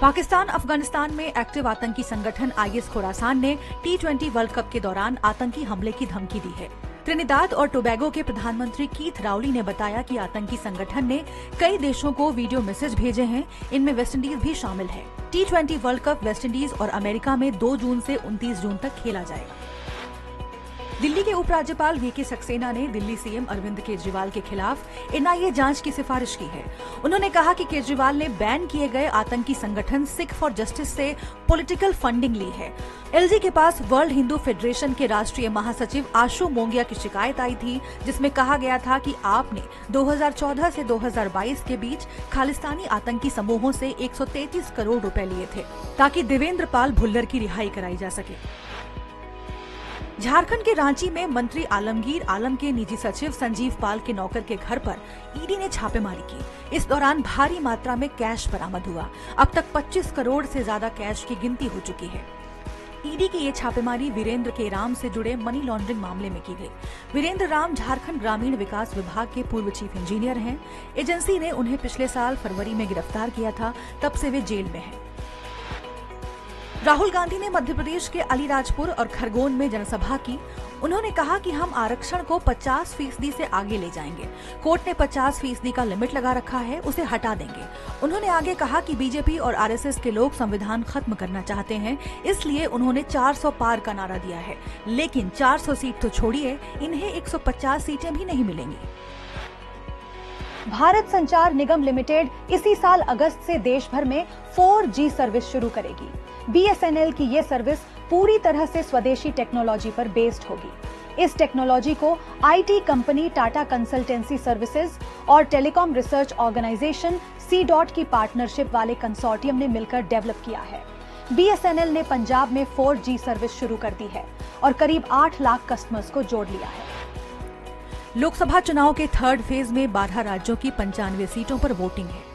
पाकिस्तान अफगानिस्तान में एक्टिव आतंकी संगठन आईएस खोरासान ने T20 वर्ल्ड कप के दौरान आतंकी हमले की धमकी दी है। त्रिनिदाद और टोबैगो के प्रधानमंत्री कीथ राउली ने बताया कि आतंकी संगठन ने कई देशों को वीडियो मैसेज भेजे हैं, इनमें वेस्टइंडीज भी शामिल है। T20 वर्ल्ड कप वेस्टइंडीज और अमेरिका में 2 जून से 29 जून तक खेला जाएगा। दिल्ली के उपराज्यपाल वीके सक्सेना ने दिल्ली सीएम अरविंद केजरीवाल के खिलाफ एनआईए जांच की सिफारिश की है। उन्होंने कहा कि केजरीवाल ने बैन किए गए आतंकी संगठन सिख फॉर जस्टिस से पॉलिटिकल फंडिंग ली है। एलजी के पास वर्ल्ड हिंदू फेडरेशन के राष्ट्रीय महासचिव आशु मोंगिया की शिकायत आई थी, जिसमें कहा गया था कि आपने 2014 से 2022 के बीच खालिस्तानी आतंकी समूहों से 133 करोड़ रुपए लिए थे ताकि देवेंद्र पाल भुल्लर की रिहाई कराई जा सके। झारखंड के रांची में मंत्री आलमगीर आलम के निजी सचिव संजीव पाल के नौकर के घर पर ईडी ने छापेमारी की। इस दौरान भारी मात्रा में कैश बरामद हुआ। अब तक 25 करोड़ से ज्यादा कैश की गिनती हो चुकी है। ईडी की ये छापेमारी वीरेंद्र के राम से जुड़े मनी लॉन्ड्रिंग मामले में की गई। वीरेंद्र राम झारखंड ग्रामीण विकास विभाग के पूर्व चीफ इंजीनियर हैं। एजेंसी ने उन्हें पिछले साल फरवरी में गिरफ्तार किया था, तब से वे जेल में हैं। राहुल गांधी ने मध्य प्रदेश के अलीराजपुर और खरगोन में जनसभा की। उन्होंने कहा कि हम आरक्षण को 50% से आगे ले जाएंगे। कोर्ट ने 50% का लिमिट लगा रखा है, उसे हटा देंगे। उन्होंने आगे कहा कि बीजेपी और आरएसएस के लोग संविधान खत्म करना चाहते हैं, इसलिए उन्होंने 400 पार का नारा दिया है। लेकिन 400 सीट तो छोड़िए, इन्हें 150 सीटें भी नहीं मिलेंगी। भारत संचार निगम लिमिटेड इसी साल अगस्त से देश भर में 4G सर्विस शुरू करेगी। BSNL की ये सर्विस पूरी तरह से स्वदेशी टेक्नोलॉजी पर बेस्ड होगी। इस टेक्नोलॉजी को IT company Tata consultancy services और टेलीकॉम रिसर्च ऑर्गेनाइजेशन C.DOT की पार्टनरशिप वाले कंसोर्टियम ने मिलकर डेवलप किया है। BSNL ने पंजाब में 4G सर्विस शुरू कर दी है और करीब 8 लाख कस्टमर्स को जोड़ लिया है। लोकसभा चुनाव के थर्ड फेज में 12 राज्यों की 95 सीटों पर वोटिंग है।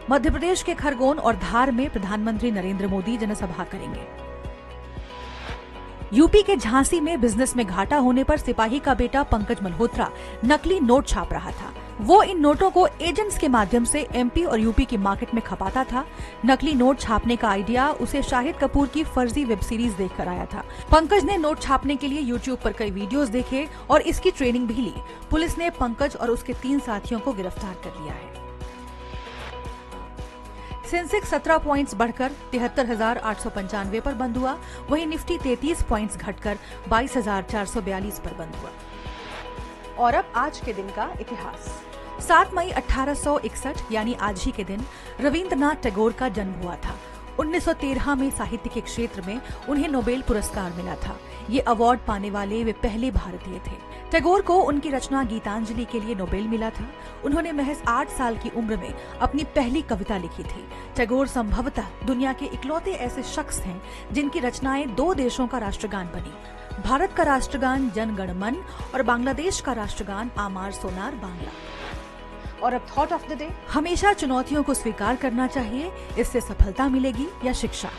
मध्य प्रदेश के खरगोन और धार में प्रधानमंत्री नरेंद्र मोदी जनसभा करेंगे। यूपी के झांसी में बिजनेस में घाटा होने पर सिपाही का बेटा पंकज मल्होत्रा नकली नोट छाप रहा था। वो इन नोटों को एजेंट्स के माध्यम से एमपी और यूपी की मार्केट में खपाता था। नकली नोट छापने का आइडिया उसे शाहिद कपूर की फर्जी वेब सीरीज देखकर आया था। पंकज ने नोट छापने के लिए यूट्यूब पर कई वीडियोस देखे और इसकी ट्रेनिंग भी ली। पुलिस ने पंकज और उसके 3 साथियों को गिरफ्तार कर लिया है। सेंसेक्स 17 पॉइंट्स बढ़कर 73,895 पर बंद हुआ। वहीं निफ्टी 33 पॉइंट्स घटकर 22,442 पर बंद हुआ। और अब आज के दिन का इतिहास। 7 मई 1861 यानी आज ही के दिन रविंद्रनाथ टैगोर का जन्म हुआ था। 1913 में साहित्य के क्षेत्र में उन्हें नोबेल पुरस्कार मिला था। ये अवार्ड पाने वाले वे पहले भारतीय थे। टैगोर को उनकी रचना गीतांजलि के लिए नोबेल मिला था। उन्होंने महज 8 साल की उम्र में अपनी पहली कविता लिखी थी। टैगोर संभवतः दुनिया के इकलौते ऐसे शख्स हैं जिनकी रचनाएं 2 देशों का राष्ट्रगान बनी। भारत का राष्ट्रगान जन गण मन और बांग्लादेश का राष्ट्रगान आमार सोनार बांग्ला। और अब थॉट ऑफ द डे। हमेशा चुनौतियों को स्वीकार करना चाहिए, इससे सफलता मिलेगी या शिक्षा।